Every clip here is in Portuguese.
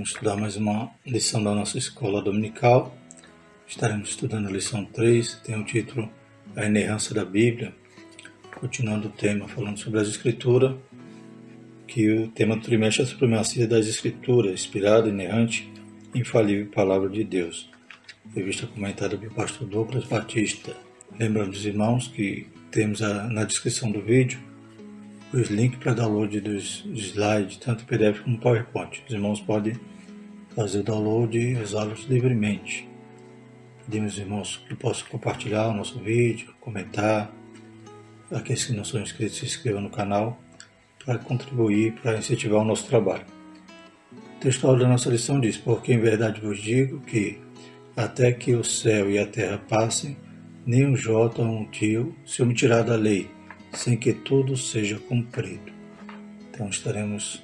Vamos estudar mais uma lição da nossa escola dominical. Estaremos estudando a lição 3, tem o título A Inerrância da Bíblia. Continuando o tema, falando sobre as Escrituras, que o tema do trimestre é a supremacia das Escrituras, inspirada, inerrante, infalível palavra de Deus. Revista comentada pelo pastor Douglas Batista. Lembrando os irmãos que temos na descrição do vídeo os links para download dos slides, tanto PDF como PowerPoint. Os irmãos podem fazer o download e usá-los livremente. Pedimos aos irmãos que possam compartilhar o nosso vídeo, comentar. Aqueles que não são inscritos, se inscrevam no canal para contribuir, para incentivar o nosso trabalho. O textual da nossa lição diz: porque em verdade vos digo que até que o céu e a terra passem, nem um jota ou um tio se omitirá da lei, sem que tudo seja cumprido. Então estaremos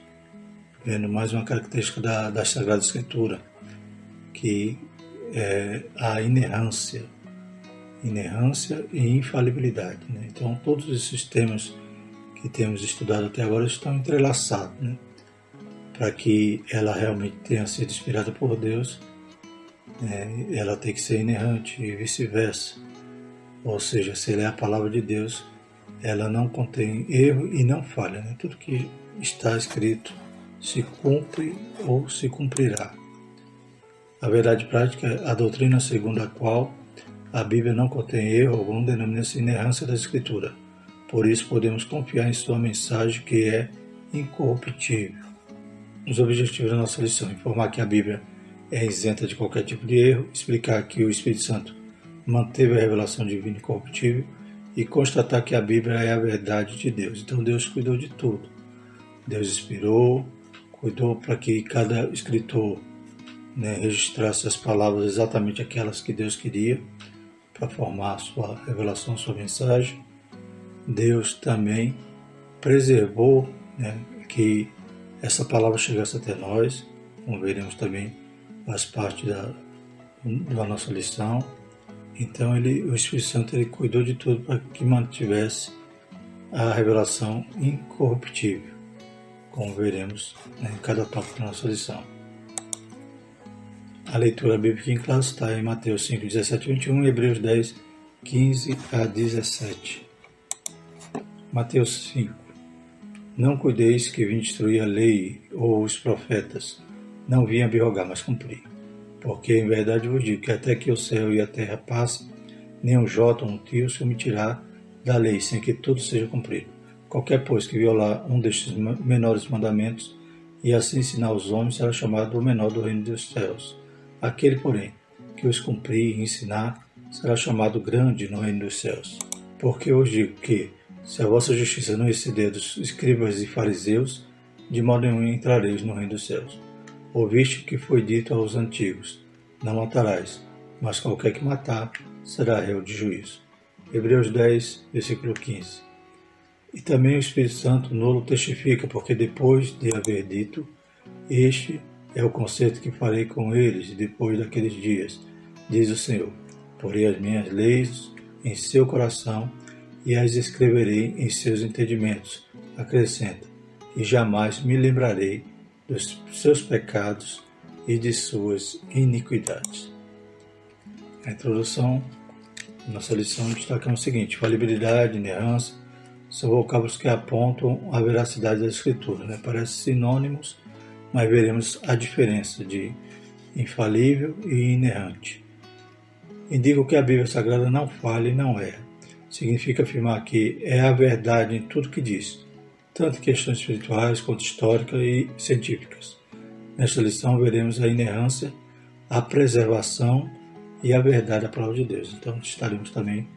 vendo mais uma característica da Sagrada Escritura, que é a inerrância e infalibilidade. Né? Então todos esses temas que temos estudado até agora estão entrelaçados, né? Para que ela realmente tenha sido inspirada por Deus, ela tem que ser inerrante e vice-versa. Ou seja, se ela é a palavra de Deus, ela não contém erro e não falha. Né? Tudo que está escrito se cumpre ou se cumprirá. A verdade prática é a doutrina segundo a qual a Bíblia não contém erro algum, denomina-se inerrância da Escritura. Por isso podemos confiar em sua mensagem, que é incorruptível. Os objetivos da nossa lição: informar que a Bíblia é isenta de qualquer tipo de erro, explicar que o Espírito Santo manteve a revelação divina incorruptível e constatar que a Bíblia é a verdade de Deus. Então Deus cuidou de tudo. Deus inspirou, cuidou para que cada escritor registrasse as palavras exatamente aquelas que Deus queria para formar a sua revelação, a sua mensagem. Deus também preservou que essa palavra chegasse até nós, como veremos também, faz parte da nossa lição. Então o Espírito Santo cuidou de tudo para que mantivesse a revelação incorruptível, como veremos em cada tópico da nossa lição. A leitura bíblica em classe está em Mateus 5, 17 e 21 e Hebreus 10, 15 a 17. Mateus 5. Não cuideis que vim destruir a lei ou os profetas, não vim abrogar, mas cumprir. Porque em verdade vos digo que até que o céu e a terra passem, nem um jota ou um tio se omitirá da lei, sem que tudo seja cumprido. Qualquer, pois, que violar um destes menores mandamentos e assim ensinar os homens, será chamado o menor do reino dos céus. Aquele, porém, que os cumprir e ensinar, será chamado grande no reino dos céus. Porque eu vos digo que, se a vossa justiça não exceder dos escribas e fariseus, de modo nenhum entrareis no reino dos céus. Ouviste que foi dito aos antigos: não matarás, mas qualquer que matar será réu de juízo. Hebreus 10, versículo 15. E também o Espírito Santo nolo testifica, porque depois de haver dito: este é o concerto que farei com eles depois daqueles dias, diz o Senhor. Porei as minhas leis em seu coração e as escreverei em seus entendimentos. Acrescenta: e jamais me lembrarei dos seus pecados e de suas iniquidades. A introdução da nossa lição destaca o seguinte: falibilidade, inerrância, são vocábulos que apontam a veracidade da Escritura. Parecem sinônimos, mas veremos a diferença de infalível e inerrante. Indicam que a Bíblia Sagrada não falha e não erra. Significa afirmar que é a verdade em tudo que diz, tanto em questões espirituais quanto históricas e científicas. Nesta lição veremos a inerrância, a preservação e a verdade da palavra de Deus. Então estaremos também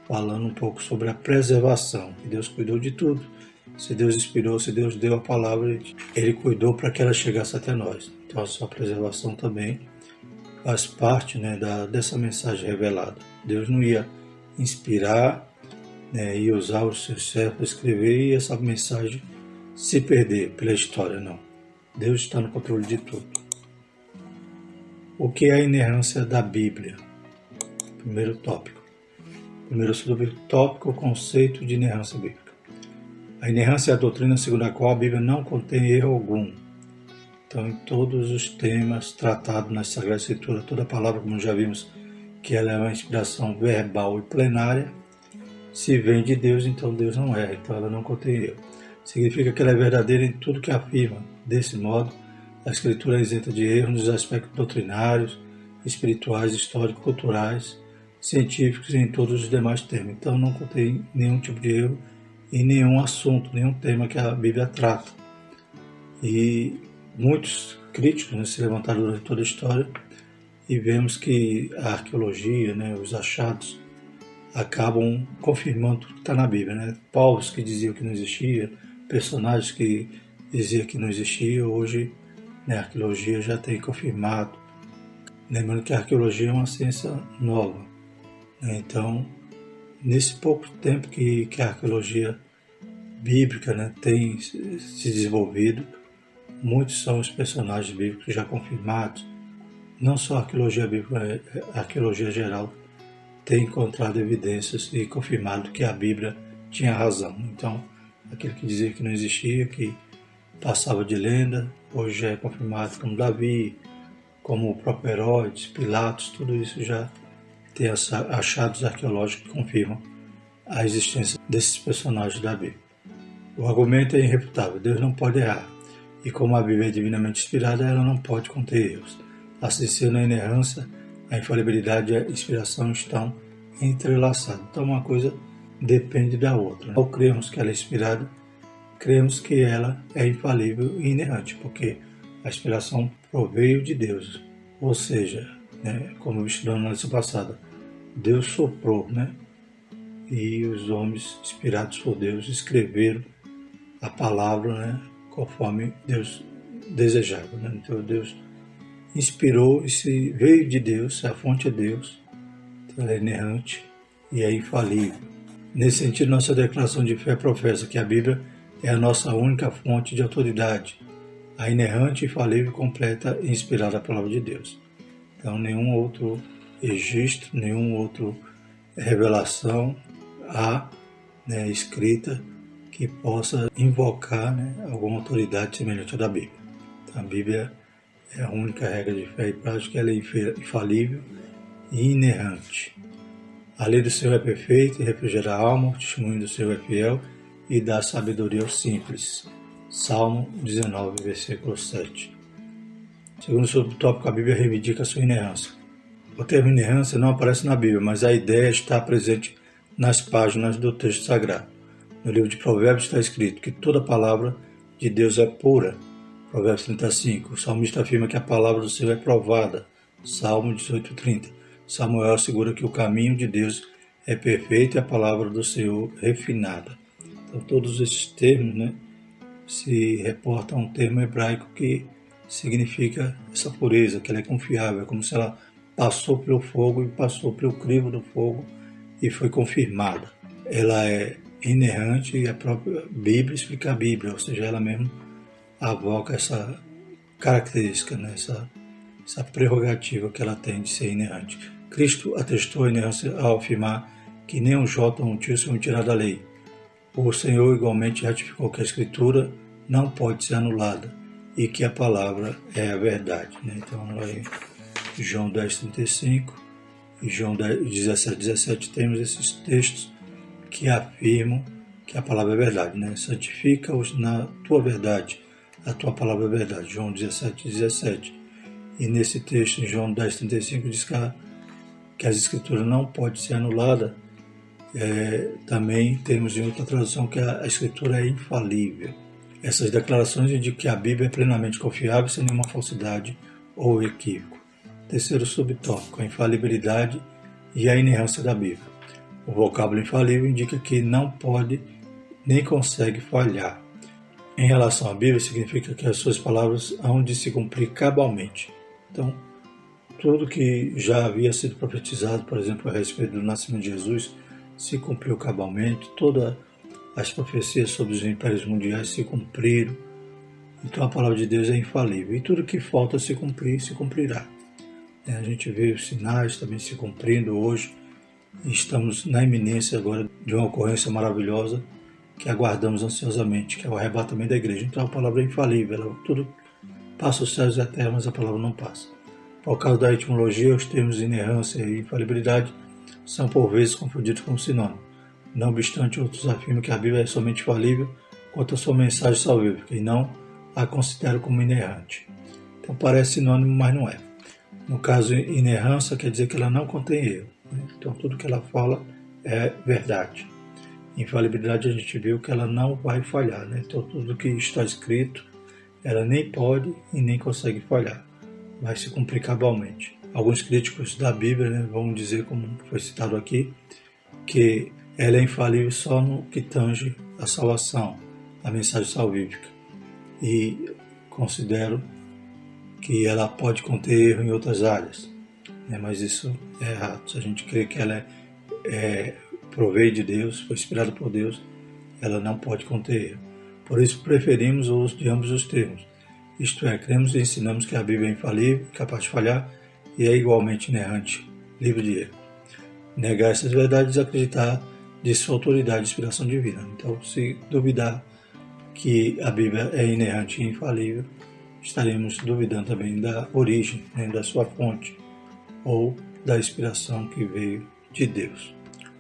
falando um pouco sobre a preservação, que Deus cuidou de tudo. Se Deus inspirou, se Deus deu a palavra, Ele cuidou para que ela chegasse até nós. Então a sua preservação também faz parte dessa mensagem revelada. Deus não ia inspirar e usar os seus servos para escrever e essa mensagem se perder pela história, não. Deus está no controle de tudo. O que é a inerrância da Bíblia? Primeiro tópico. Primeiro subtópico, o conceito de inerrância bíblica. A inerrância é a doutrina segundo a qual a Bíblia não contém erro algum. Então, em todos os temas tratados na Sagrada Escritura, toda a palavra, como já vimos, que ela é uma inspiração verbal e plenária, se vem de Deus, então Deus não erra, então ela não contém erro. Significa que ela é verdadeira em tudo que afirma. Desse modo, a Escritura é isenta de erro nos aspectos doutrinários, espirituais, históricos, culturais, científicos e em todos os demais temas. Então não contém nenhum tipo de erro em nenhum assunto, nenhum tema que a Bíblia trata. E muitos críticos se levantaram durante toda a história e vemos que a arqueologia, os achados, acabam confirmando tudo que está na Bíblia. Povos que diziam que não existia, personagens que diziam que não existia, hoje a arqueologia já tem confirmado. Lembrando que a arqueologia é uma ciência nova. Então, nesse pouco tempo que a arqueologia bíblica tem se desenvolvido, muitos são os personagens bíblicos já confirmados. Não só a arqueologia bíblica, a arqueologia geral tem encontrado evidências e confirmado que a Bíblia tinha razão. Então, aquele que dizia que não existia, que passava de lenda, hoje é confirmado, como Davi, como o próprio Herodes, Pilatos, tudo isso já tem achados arqueológicos que confirmam a existência desses personagens da Bíblia. O argumento é irrefutável, Deus não pode errar, e como a Bíblia é divinamente inspirada, ela não pode conter erros. Assim sendo, a inerrância, a infalibilidade e a inspiração estão entrelaçadas. Então uma coisa depende da outra. Ao crermos que ela é inspirada, cremos que ela é infalível e inerrante, porque a inspiração proveio de Deus. Ou seja, como estudamos na lição passada, Deus soprou, e os homens inspirados por Deus escreveram a palavra, conforme Deus desejava. Então Deus inspirou e se veio de Deus, a fonte é Deus, então ela é inerrante e é infalível. Nesse sentido, nossa declaração de fé professa que a Bíblia é a nossa única fonte de autoridade, a inerrante, infalível, completa e inspirada palavra de Deus. Então, nenhum outro registro, nenhum outro revelação há escrita que possa invocar alguma autoridade semelhante à da Bíblia. Então, a Bíblia é a única regra de fé e prática, ela é infalível e inerrante. A lei do Senhor é perfeita e refrigera a alma, o testemunho do Senhor é fiel e dá sabedoria aos simples. Salmo 19, versículo 7. Segundo o subtópico, a Bíblia reivindica a sua inerrância. O termo inerrância não aparece na Bíblia, mas a ideia está presente nas páginas do texto sagrado. No livro de Provérbios está escrito que toda palavra de Deus é pura. Provérbios 35. O salmista afirma que a palavra do Senhor é provada. Salmo 18:30. Samuel assegura que o caminho de Deus é perfeito e a palavra do Senhor refinada. Então todos esses termos se reportam a um termo hebraico que significa essa pureza, que ela é confiável, é como se ela passou pelo fogo e passou pelo crivo do fogo e foi confirmada. Ela é inerrante e a própria Bíblia explica a Bíblia, ou seja, ela mesmo avoca essa característica, essa prerrogativa que ela tem de ser inerrante. Cristo atestou a inerrância ao afirmar que nem um jota ou um tio são retirados da lei. O Senhor igualmente ratificou que a Escritura não pode ser anulada e que a palavra é a verdade. Então, lá em João 10:35 e João 17:17 temos esses textos que afirmam que a palavra é verdade. Santifica-os na tua verdade, a tua palavra é verdade. João 17:17. E nesse texto, em João 10:35, diz que as Escrituras não podem ser anuladas. Também temos em outra tradução que a Escritura é infalível. Essas declarações indicam que a Bíblia é plenamente confiável, sem nenhuma falsidade ou equívoco. Terceiro subtópico, a infalibilidade e a inerrância da Bíblia. O vocábulo infalível indica que não pode nem consegue falhar. Em relação à Bíblia, significa que as suas palavras hão de se cumprir cabalmente. Então, tudo que já havia sido profetizado, por exemplo, a respeito do nascimento de Jesus, se cumpriu cabalmente. Todas as profecias sobre os impérios mundiais se cumpriram. Então a palavra de Deus é infalível. E tudo que falta se cumprir, se cumprirá. A gente vê os sinais também se cumprindo hoje. E estamos na iminência agora de uma ocorrência maravilhosa que aguardamos ansiosamente, que é o arrebatamento da igreja. Então a palavra é infalível. Tudo passa os céus e a terra, mas a palavra não passa. Por causa da etimologia, os termos inerrância e infalibilidade são por vezes confundidos como sinônimo. Não obstante, outros afirmam que a Bíblia é somente falível quanto à sua mensagem salvífica e não a consideram como inerrante. Então parece sinônimo, mas não é. No caso, inerrância quer dizer que ela não contém erro. Então tudo que ela fala é verdade. Infalibilidade a gente viu que ela não vai falhar. Então tudo que está escrito, ela nem pode e nem consegue falhar. Vai se cumprir cabalmente. Alguns críticos da Bíblia vão dizer, como foi citado aqui, que ela é infalível só no que tange a salvação, a mensagem salvífica. E considero que ela pode conter erro em outras áreas, mas isso é errado. Se a gente crê que ela proveio de Deus, foi inspirada por Deus, ela não pode conter erro. Por isso preferimos o uso de ambos os termos. Isto é, cremos e ensinamos que a Bíblia é infalível, capaz de falhar e é igualmente inerrante, livre de erro. Negar essas verdades é acreditar de sua autoridade e inspiração divina. Então, se duvidar que a Bíblia é inerrante e infalível, estaremos duvidando também da origem, da sua fonte, ou da inspiração que veio de Deus.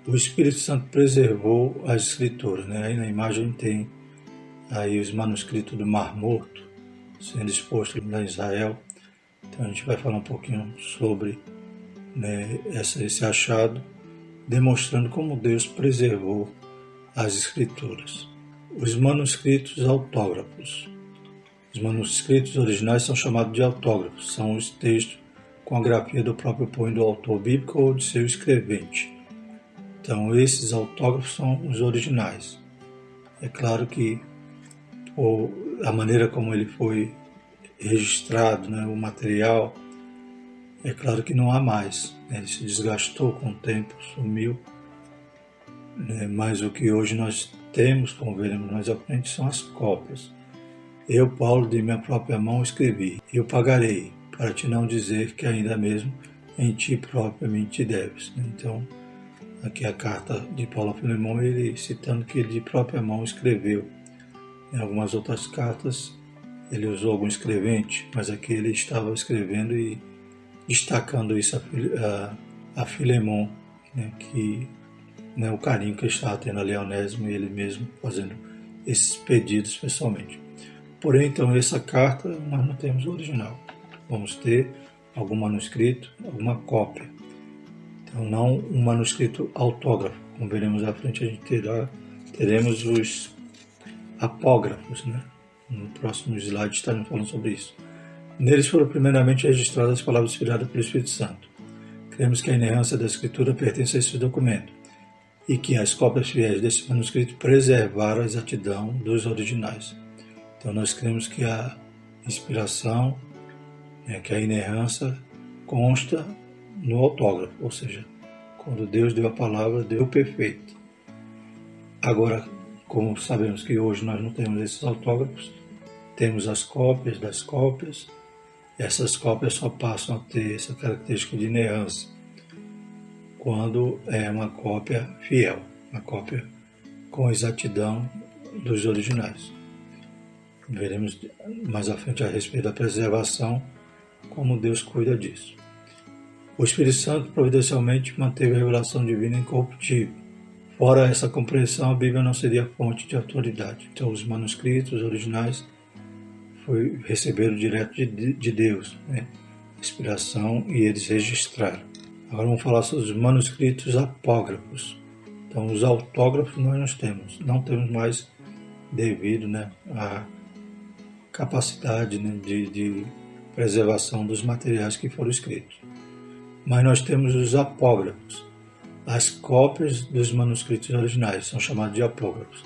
O Espírito Santo preservou as Escrituras. Aí na imagem tem aí os manuscritos do Mar Morto, sendo exposto em Israel. Então a gente vai falar um pouquinho sobre esse achado, demonstrando como Deus preservou as Escrituras. Os manuscritos autógrafos. Os manuscritos originais são chamados de autógrafos, são os textos com a grafia do próprio punho do autor bíblico ou de seu escrevente. Então esses autógrafos são os originais. É claro que a maneira como ele foi registrado, o material, é claro que não há mais. Ele se desgastou com o tempo, sumiu. Mas o que hoje nós temos, como veremos mais à frente, são as cópias. Eu, Paulo, de minha própria mão escrevi, eu pagarei, para te não dizer que ainda mesmo em ti propriamente deves. Então, aqui a carta de Paulo a Filemão, ele citando que ele de própria mão escreveu. Em algumas outras cartas, ele usou algum escrevente, mas aqui ele estava escrevendo e destacando isso a Filemão, que o carinho que ele estava tendo ali a Onésimo e ele mesmo fazendo esses pedidos pessoalmente. Porém, então, essa carta nós não temos o original. Vamos ter algum manuscrito, alguma cópia. Então, não um manuscrito autógrafo. Como veremos à frente, a gente teremos os apógrafos. No próximo slide estaremos falando sobre isso. Neles foram primeiramente registradas as palavras inspiradas pelo Espírito Santo. Cremos que a inerrância da Escritura pertence a esse documento e que as cópias fiéis desse manuscrito preservaram a exatidão dos originais. Então nós cremos que a inspiração, que a inerrância consta no autógrafo, ou seja, quando Deus deu a palavra, deu o perfeito. Agora, como sabemos que hoje nós não temos esses autógrafos, temos as cópias das cópias. Essas cópias só passam a ter essa característica de inerrância quando é uma cópia fiel, uma cópia com exatidão dos originais. Veremos mais à frente a respeito da preservação, como Deus cuida disso. O Espírito Santo providencialmente manteve a revelação divina incorruptível. Fora essa compreensão, a Bíblia não seria fonte de autoridade. Então os manuscritos originais receberam direto de Deus, inspiração, e eles registraram. Agora vamos falar sobre os manuscritos apógrafos. Então os autógrafos nós não temos mais devido à capacidade de preservação dos materiais que foram escritos. Mas nós temos os apógrafos, as cópias dos manuscritos originais, são chamados de apógrafos.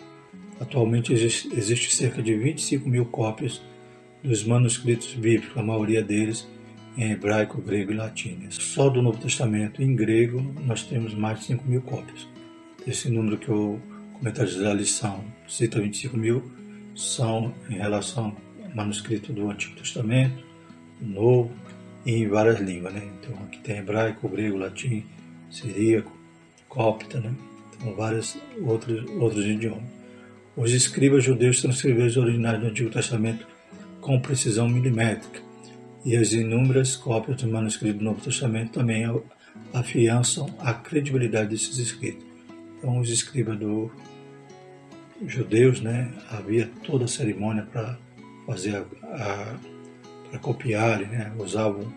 Atualmente existe cerca de 25 mil cópias dos manuscritos bíblicos, a maioria deles em hebraico, grego e latim. Só do Novo Testamento em grego nós temos mais de 5 mil cópias. Esse número que o comentário da lição cita 25 mil são em relação ao manuscrito do Antigo Testamento, do Novo, e em várias línguas. Então aqui tem hebraico, grego, latim, siríaco, cópita, então vários outros idiomas. Os escribas judeus transcreveram os originais do Antigo Testamento com precisão milimétrica, e as inúmeras cópias do manuscrito do Novo Testamento também afiançam a credibilidade desses escritos. Então, os escribas judeus, né, havia toda a cerimônia para fazer para copiarem, né, usavam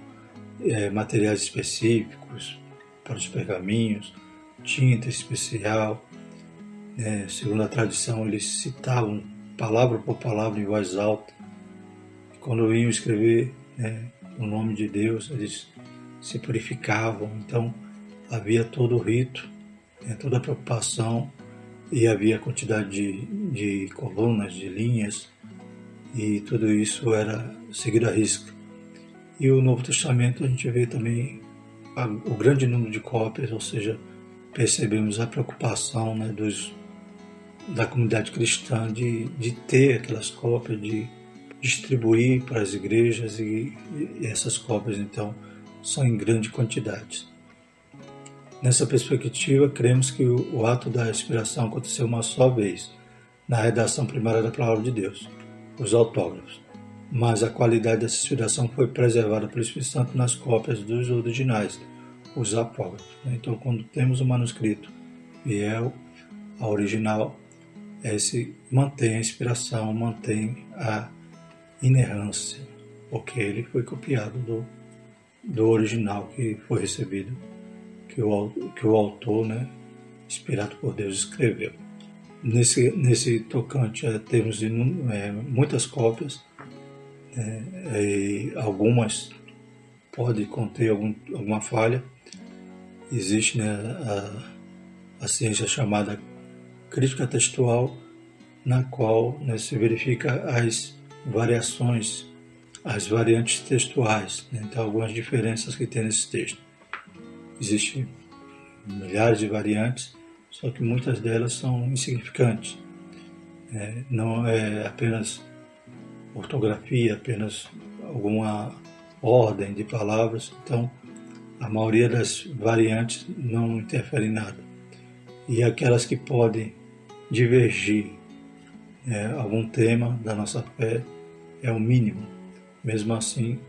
materiais específicos para os pergaminhos, tinta especial, né, segundo a tradição eles citavam palavra por palavra em voz alta. Quando iam escrever, né, o nome de Deus, eles se purificavam. Então havia todo o rito, né, toda a preocupação, e havia quantidade de colunas, de linhas, e tudo isso era seguido à risca. E o Novo Testamento a gente vê também o grande número de cópias, ou seja, percebemos a preocupação, né, da comunidade cristã de ter aquelas cópias, de distribuir para as igrejas, e essas cópias então são em grande quantidade. Nessa perspectiva, cremos que o ato da inspiração aconteceu uma só vez, na redação primária da Palavra de Deus, os autógrafos, mas a qualidade dessa inspiração foi preservada pelo Espírito Santo nas cópias dos originais, os apócrifos. Então, quando temos o manuscrito fiel ao original, esse mantém a inspiração, mantém a inerrância, porque ele foi copiado do original que foi recebido, que o autor, né, inspirado por Deus, escreveu. Nesse tocante, temos muitas cópias, e algumas podem conter alguma falha. Existe, né, a ciência chamada crítica textual, na qual, né, se verifica as variações, as variantes textuais, né, então algumas diferenças que tem nesse texto. Existem milhares de variantes, só que muitas delas são insignificantes. Não é apenas ortografia, apenas alguma ordem de palavras. Então, a maioria das variantes não interfere em nada. E aquelas que podem divergir algum tema da nossa fé é o mínimo. Mesmo assim,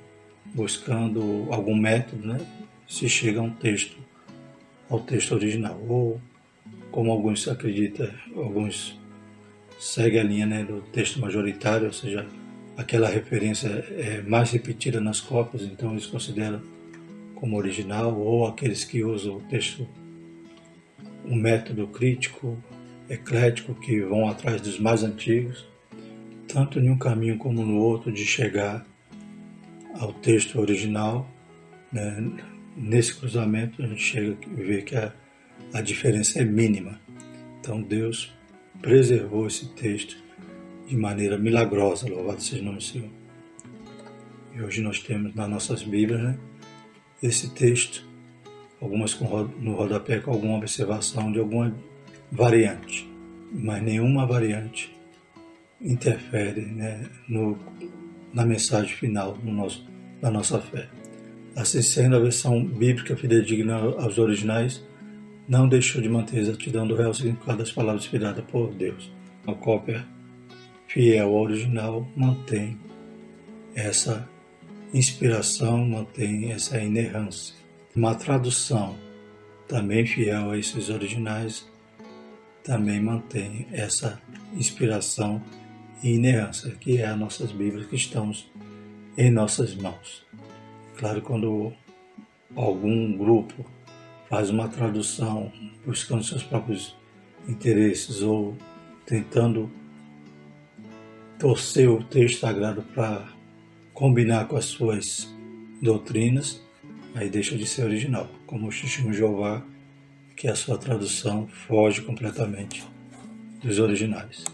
buscando algum método, né, se chega ao texto original. Ou, como alguns acreditam, alguns seguem a linha, né, do texto majoritário, ou seja, aquela referência é mais repetida nas cópias, então eles consideram como original, ou aqueles que usam o texto, um método crítico, eclético, que vão atrás dos mais antigos, tanto em um caminho como no outro, de chegar ao texto original, né? Nesse cruzamento a gente chega a ver que a diferença é mínima. Então Deus preservou esse texto de maneira milagrosa, louvado seja o nome do Senhor. E hoje nós temos nas nossas Bíblias, né, esse texto, algumas no rodapé com alguma observação de alguma variante, mas nenhuma variante interfere, né, na mensagem final da nossa fé. Assim sendo, a versão bíblica fidedigna aos originais não deixou de manter a exatidão do real significado das palavras inspiradas por Deus. A cópia fiel ao original mantém essa inspiração, mantém essa inerrância. Uma tradução também fiel a esses originais também mantém essa inspiração e inerrância, que é as nossas Bíblias que estamos em nossas mãos. Claro, quando algum grupo faz uma tradução buscando seus próprios interesses ou tentando torcer o texto sagrado para combinar com as suas doutrinas, aí deixa de ser original, como o Testemunho de Jeová, que a sua tradução foge completamente dos originais.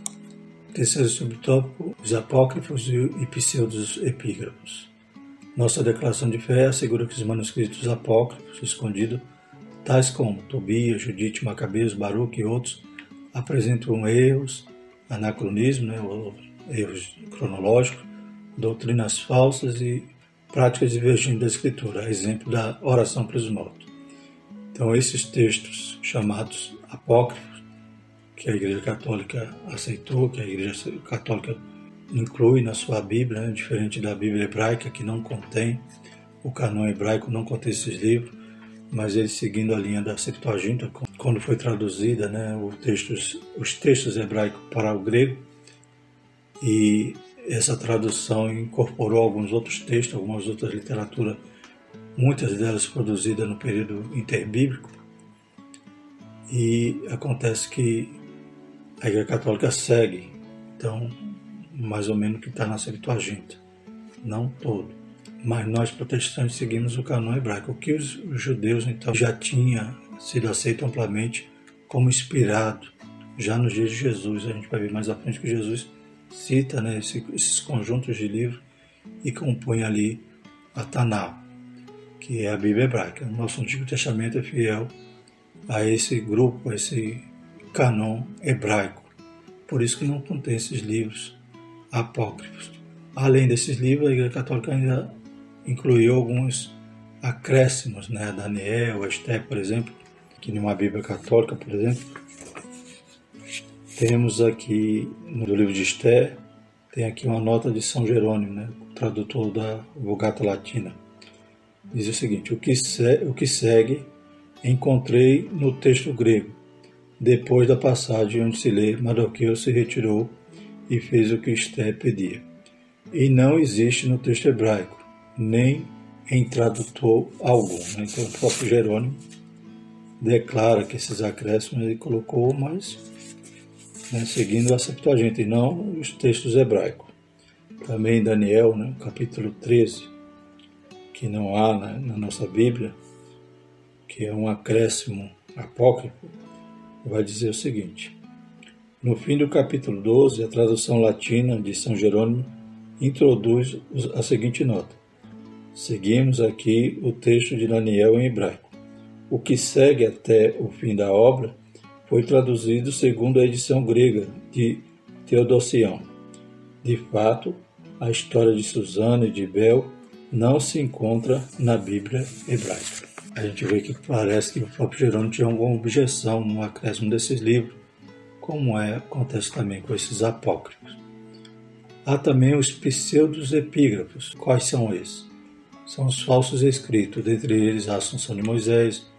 Terceiro subtópico, os apócrifos e pseudos epígrafos. Nossa declaração de fé assegura que os manuscritos apócrifos escondidos, tais como Tobias, Judite, Macabeus, Baruque e outros, apresentam erros, anacronismo, né, ou erros cronológicos, doutrinas falsas e práticas divergentes da Escritura, a exemplo da oração pelos mortos. Então, esses textos chamados apócrifos, que a Igreja Católica aceitou, que a Igreja Católica inclui na sua Bíblia, né, diferente da Bíblia hebraica, que não contém, o canon hebraico não contém esses livros, mas ele seguindo a linha da Septuaginta, quando foi traduzida, né, os textos hebraicos para o grego, e essa tradução incorporou alguns outros textos, algumas outras literaturas, muitas delas produzidas no período interbíblico, e acontece que a Igreja Católica segue, então, mais ou menos o que está na Septuaginta, não todo. Mas nós protestantes seguimos o canon hebraico, o que os judeus então já tinha sido aceito amplamente como inspirado, já nos dias de Jesus. A gente vai ver mais à frente que Jesus cita, né, esses conjuntos de livros e compõe ali a Tanakh, que é a Bíblia hebraica. O nosso Antigo Testamento é fiel a esse grupo, a esse canon hebraico. Por isso que não contém esses livros apócrifos. Além desses livros, a Igreja Católica ainda incluiu alguns acréscimos, né? Daniel, Esther, por exemplo, que numa Bíblia Católica, por exemplo, temos aqui no livro de Esther, tem aqui uma nota de São Jerônimo, né? O tradutor da Vulgata Latina. Diz o seguinte: o que segue encontrei no texto grego, depois da passagem onde se lê Mardoqueu se retirou e fez o que Esther pedia. E não existe no texto hebraico, nem em tradutor algum. Então o próprio Jerônimo declara que esses acréscimos ele colocou, mas seguindo a Septuaginta e não os textos hebraicos. Também em Daniel, capítulo 13, que não há na nossa Bíblia, que é um acréscimo apócrifo, vai dizer o seguinte: no fim do capítulo 12, a tradução latina de São Jerônimo introduz a seguinte nota: seguimos aqui o texto de Daniel em hebraico. O que segue até o fim da obra foi traduzido segundo a edição grega de Teodosião. De fato, a história de Susana e de Bel não se encontra na Bíblia hebraica. A gente vê que parece que o próprio Jerônimo tinha alguma objeção no acréscimo desses livros, como acontece também com esses apócrifos. Há também os pseudos epígrafos. Quais são esses? São os falsos escritos, dentre eles a Assunção de Moisés,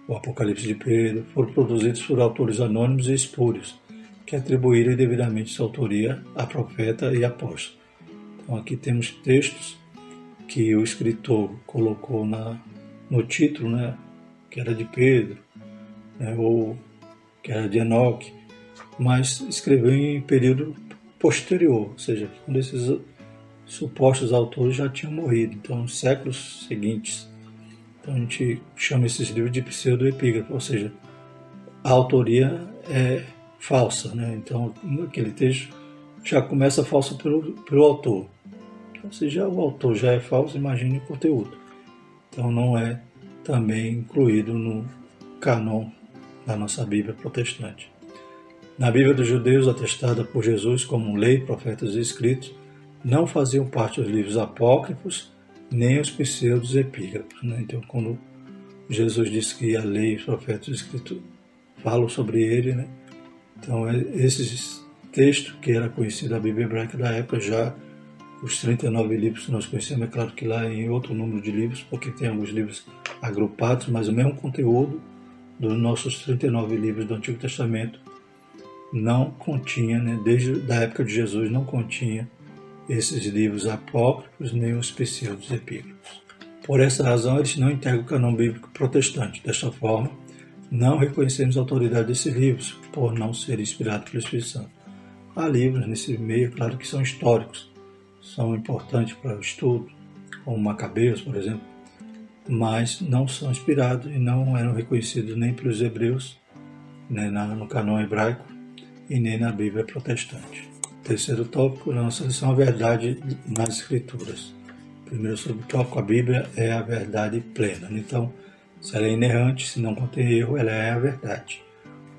o Apocalipse de Pedro, foram produzidos por autores anônimos e espúrios, que atribuíram devidamente sua autoria a profeta e apóstolo. Então aqui temos textos que o escritor colocou no título, que era de Pedro, ou que era de Enoque, mas escreveu em período posterior, ou seja, quando esses supostos autores já tinham morrido, então nos séculos seguintes. Então a gente chama esses livros de pseudoepígrafo, ou seja, a autoria é falsa, Então aquele texto já começa falso pelo autor. Então, se já o autor já é falso, imagine o conteúdo. Então não é também incluído no canon da nossa Bíblia protestante. Na Bíblia dos judeus, atestada por Jesus como lei, profetas e escritos, não faziam parte os livros apócrifos, nem os pseudos epígrafos. Então, quando Jesus disse que a lei, os profetas e os escritos falam sobre ele, então esses textos que era conhecido a Bíblia hebraica da época, já os 39 livros que nós conhecemos, é claro que lá em outro número de livros, porque tem alguns livros agrupados, mas o mesmo conteúdo dos nossos 39 livros do Antigo Testamento não continha, desde a época de Jesus, não continha esses livros apócrifos nem os pseudos epígrafos. Por essa razão, eles não integram o canon bíblico protestante. Desta forma, não reconhecemos a autoridade desses livros, por não serem inspirados pelo Espírito Santo. Há livros nesse meio, claro que são históricos, são importantes para o estudo, como Macabeus, por exemplo, mas não são inspirados e não eram reconhecidos nem pelos hebreus, nem no canon hebraico e nem na Bíblia protestante. Terceiro tópico da nossa lição: a verdade nas Escrituras. Primeiro subtópico: a Bíblia é a verdade plena. Então, se ela é inerrante, se não contém erro, ela é a verdade.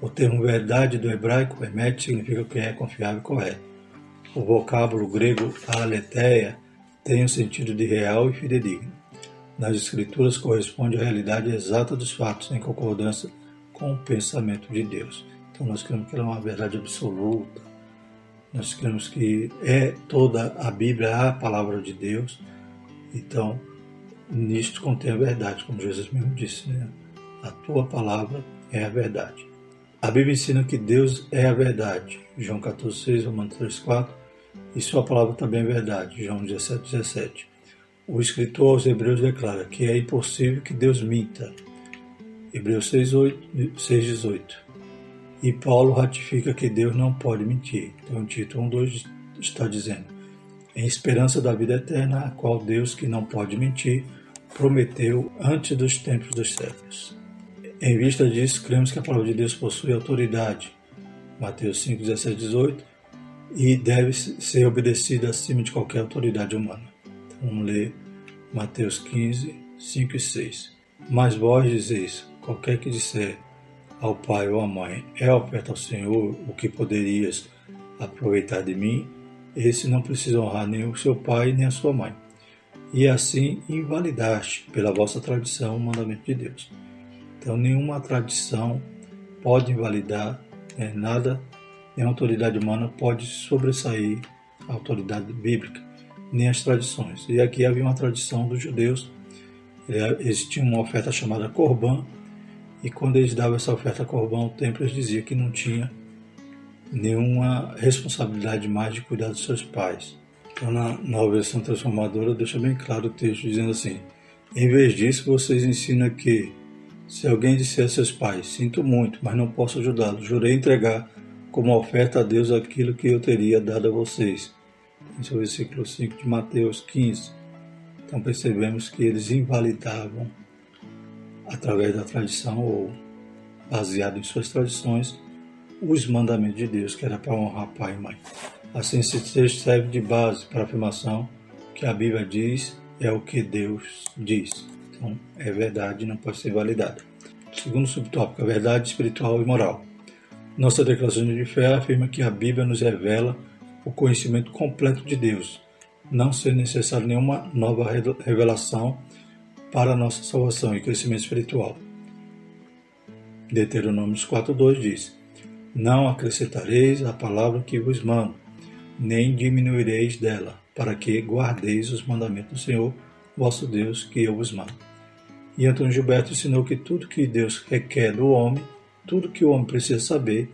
O termo verdade do hebraico, emet, significa que é confiável e correto. O vocábulo grego aletheia tem o sentido de real e fidedigno. Nas Escrituras corresponde à realidade exata dos fatos, em concordância com o pensamento de Deus. Então nós queremos que ela é uma verdade absoluta, Nós cremos que toda a Bíblia a palavra de Deus. Então, nisto contém a verdade, como Jesus mesmo disse, né? A tua palavra é a verdade. A Bíblia ensina que Deus é a verdade. João 14,6, Romanos 3,4. E sua palavra também é verdade. João 17,17. O escritor aos Hebreus declara que é impossível que Deus minta. Hebreus 6,18. E Paulo ratifica que Deus não pode mentir. Então, o Tito 1,2 está dizendo: em esperança da vida eterna, a qual Deus, que não pode mentir, prometeu antes dos tempos dos séculos. Em vista disso, cremos que a palavra de Deus possui autoridade. Mateus 5, 17, 18. E deve ser obedecida acima de qualquer autoridade humana. Então, vamos ler Mateus 15, 5 e 6. Mas vós dizeis: qualquer que disser ao pai ou à mãe, é oferta ao Senhor o que poderias aproveitar de mim, esse não precisa honrar nem o seu pai nem a sua mãe. E assim invalidaste pela vossa tradição o mandamento de Deus. Então, nenhuma tradição pode invalidar nada, nenhuma autoridade humana pode sobressair a autoridade bíblica, nem as tradições. E aqui havia uma tradição dos judeus, existia uma oferta chamada Corban, e quando eles davam essa oferta Corban, o templo dizia que não tinha nenhuma responsabilidade mais de cuidar dos seus pais. Então, na nova versão transformadora, deixa bem claro o texto, dizendo assim: em vez disso, vocês ensinam que, se alguém disser a seus pais: sinto muito, mas não posso ajudá-lo, jurei entregar como oferta a Deus aquilo que eu teria dado a vocês. Esse é o versículo 5 de Mateus 15. Então, percebemos que eles invalidavam, através da tradição ou baseado em suas tradições, os mandamentos de Deus, que era para honrar pai e mãe. Assim, esse texto serve de base para a afirmação que a Bíblia diz é o que Deus diz. Então, é verdade e não pode ser validada. Segundo subtópico, a verdade espiritual e moral. Nossa declaração de fé afirma que a Bíblia nos revela o conhecimento completo de Deus, não sendo necessário nenhuma nova revelação para a nossa salvação e crescimento espiritual. Deuteronômio 4,2 diz: não acrescentareis a palavra que vos mando, nem diminuireis dela, para que guardeis os mandamentos do Senhor, vosso Deus, que eu vos mando. E Antônio Gilberto ensinou que tudo que Deus requer do homem, tudo que o homem precisa saber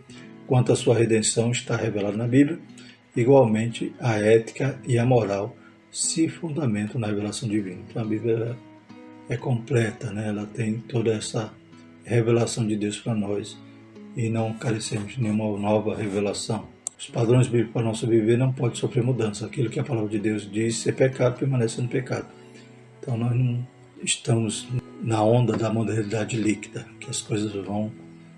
quanto à sua redenção está revelado na Bíblia. Igualmente, a ética e a moral se fundamentam na revelação divina. Então, a Bíblia é completa, né? Ela tem toda essa revelação de Deus para nós e não carecemos de nenhuma nova revelação. Os padrões bíblicos para o nosso viver não podem sofrer mudança. Aquilo que a palavra de Deus diz ser pecado, permanece no pecado. Então, nós não estamos na onda da modernidade líquida, que as coisas vão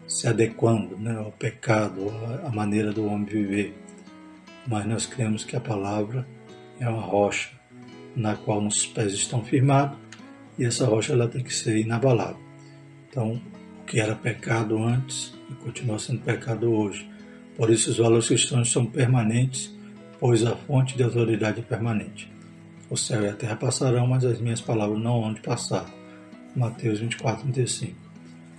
se adequando, né, ao pecado, à maneira do homem viver. Mas nós cremos que a palavra é uma rocha na qual nossos pés estão firmados, e essa rocha ela tem que ser inabalável. Então, o que era pecado antes continua sendo pecado hoje. Por isso, os valores cristãos são permanentes, pois a fonte de autoridade é permanente. O céu e a terra passarão, mas as minhas palavras não hão de passar. Mateus 24, 35.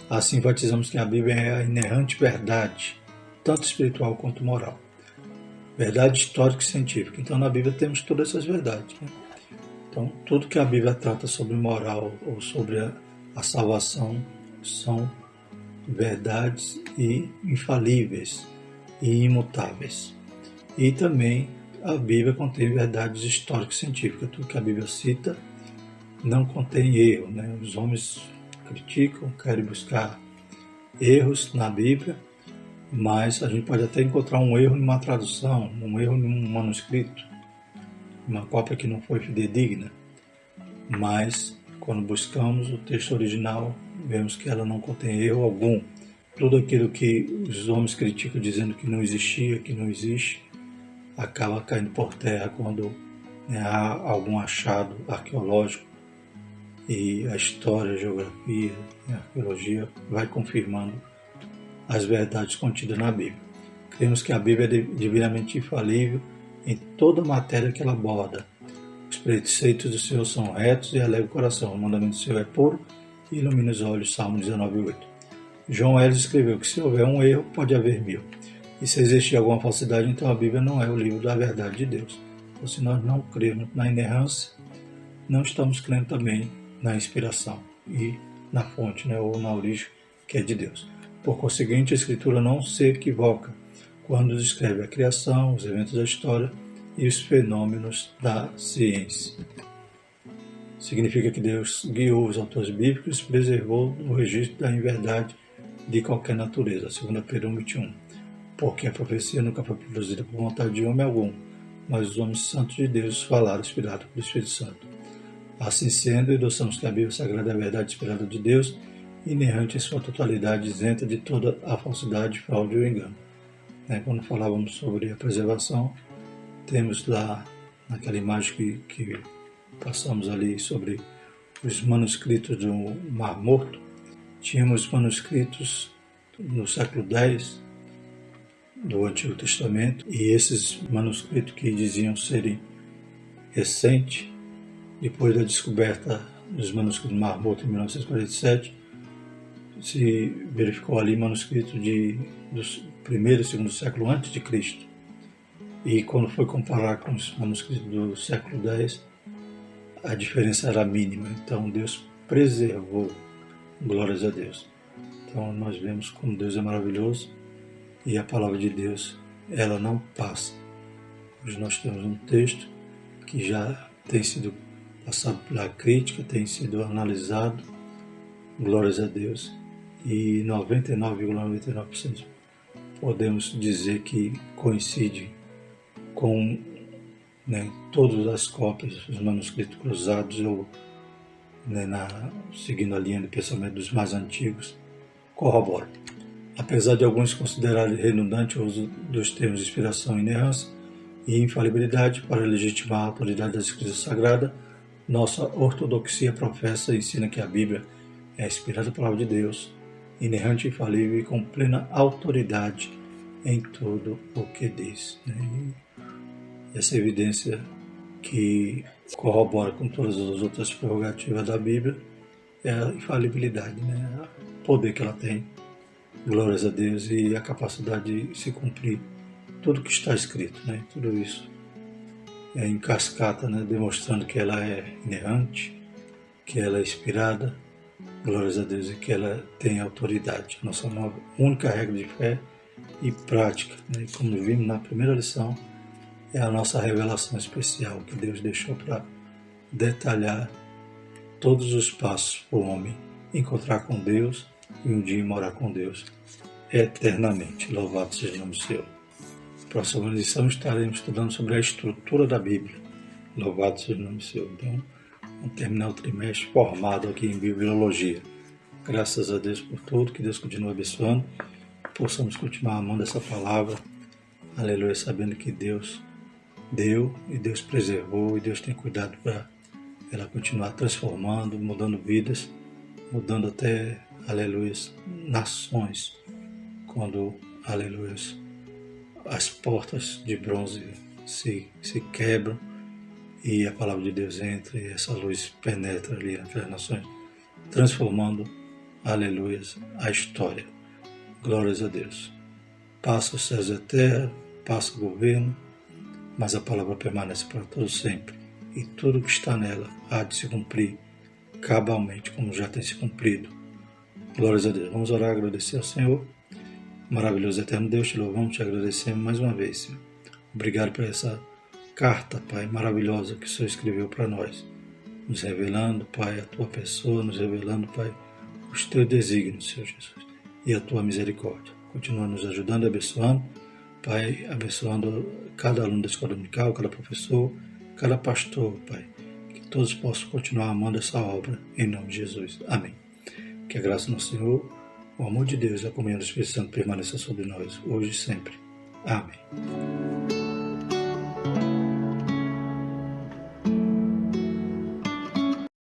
Assim, enfatizamos que a Bíblia é a inerrante verdade, tanto espiritual quanto moral. Verdade histórica e científica. Então, na Bíblia temos todas essas verdades, né? Então, tudo que a Bíblia trata sobre moral ou sobre a salvação são verdades e infalíveis e imutáveis. E também a Bíblia contém verdades históricas e científicas. Tudo que a Bíblia cita não contém erro, né? Os homens criticam, querem buscar erros na Bíblia, mas a gente pode até encontrar um erro em uma tradução, um erro em um manuscrito, uma cópia que não foi fidedigna, mas quando buscamos o texto original, vemos que ela não contém erro algum. Tudo aquilo que os homens criticam dizendo que não existia, que não existe, acaba caindo por terra quando há algum achado arqueológico e a história, a geografia e a arqueologia vai confirmando as verdades contidas na Bíblia. Cremos que a Bíblia é divinamente infalível em toda a matéria que ela aborda. Os preceitos do Senhor são retos e alegram o coração. O mandamento do Senhor é puro e ilumina os olhos. Salmo 19:8. João Ellis escreveu que se houver um erro, pode haver 1000. E se existir alguma falsidade, então a Bíblia não é o livro da verdade de Deus. Então, se nós não cremos na inerrância, não estamos crendo também na inspiração e na fonte, ou na origem que é de Deus. Por conseguinte, a Escritura não se equivoca quando descreve a criação, os eventos da história e os fenômenos da ciência. Significa que Deus guiou os autores bíblicos e preservou o registro da inverdade de qualquer natureza, 2 Pedro 1:21. Porque a profecia nunca foi produzida por vontade de homem algum, mas os homens santos de Deus falaram inspirados pelo Espírito Santo. Assim sendo, endossamos que a Bíblia Sagrada é a verdade inspirada de Deus, inerrante em sua totalidade, isenta de toda a falsidade, fraude ou engano. Quando falávamos sobre a preservação, temos lá naquela imagem que passamos ali sobre os manuscritos do Mar Morto. Tínhamos manuscritos no século X do Antigo Testamento, e esses manuscritos que diziam serem recentes, depois da descoberta dos manuscritos do Mar Morto em 1947, se verificou ali manuscritos dos primeiro e segundo século antes de Cristo. E quando foi comparar com os manuscritos do século X, a diferença era mínima. Então Deus preservou, glórias a Deus. Então nós vemos como Deus é maravilhoso e a palavra de Deus, ela não passa. Hoje nós temos um texto que já tem sido passado pela crítica, tem sido analisado, glórias a Deus, e 99,99% podemos dizer que coincide com todas as cópias, os manuscritos cruzados, ou seguindo a linha de pensamento dos mais antigos, corrobora. Apesar de alguns considerarem redundante o uso dos termos inspiração, inerrância e infalibilidade para legitimar a autoridade das Escrituras Sagradas, nossa ortodoxia professa e ensina que a Bíblia é a inspirada palavra de Deus, inerrante, infalível e com plena autoridade em tudo o que diz. Essa evidência que corrobora com todas as outras prerrogativas da Bíblia é a infalibilidade, o poder que ela tem, glórias a Deus, e a capacidade de se cumprir tudo que está escrito, tudo isso é em cascata, demonstrando que ela é inerrante, que ela é inspirada, glórias a Deus, e que ela tem autoridade. Nossa única regra de fé e prática, como vimos na primeira lição, é a nossa revelação especial que Deus deixou para detalhar todos os passos para o homem encontrar com Deus e um dia morar com Deus eternamente. Louvado seja o nome do Senhor. Próxima lição estaremos estudando sobre a estrutura da Bíblia. Louvado seja o nome do Senhor. Então, vamos terminar o trimestre formado aqui em Bibliologia. Graças a Deus por tudo, que Deus continue abençoando, possamos continuar amando essa palavra, aleluia, sabendo que Deus deu e Deus preservou e Deus tem cuidado para ela continuar transformando, mudando vidas, mudando até, aleluia, nações, quando, aleluia, as portas de bronze se quebram e a palavra de Deus entra e essa luz penetra ali entre as nações, transformando, aleluia, a história. Glórias a Deus. Passa os céus e a terra, passa o governo, mas a palavra permanece para todos sempre, e tudo que está nela há de se cumprir cabalmente, como já tem se cumprido. Glórias a Deus. Vamos orar e agradecer ao Senhor. Maravilhoso eterno Deus, te louvamos, te agradecemos mais uma vez, Senhor. Obrigado por essa carta, Pai, maravilhosa que o Senhor escreveu para nós, nos revelando, Pai, a tua pessoa, nos revelando, Pai, os teus desígnios, Senhor Jesus, e a tua misericórdia. Continua nos ajudando e abençoando, Pai, abençoando cada aluno da escola dominical, cada professor, cada pastor, Pai, que todos possam continuar amando essa obra, em nome de Jesus. Amém. Que a graça do Senhor, o amor de Deus e a comunhão do Espírito Santo permaneça sobre nós, hoje e sempre. Amém.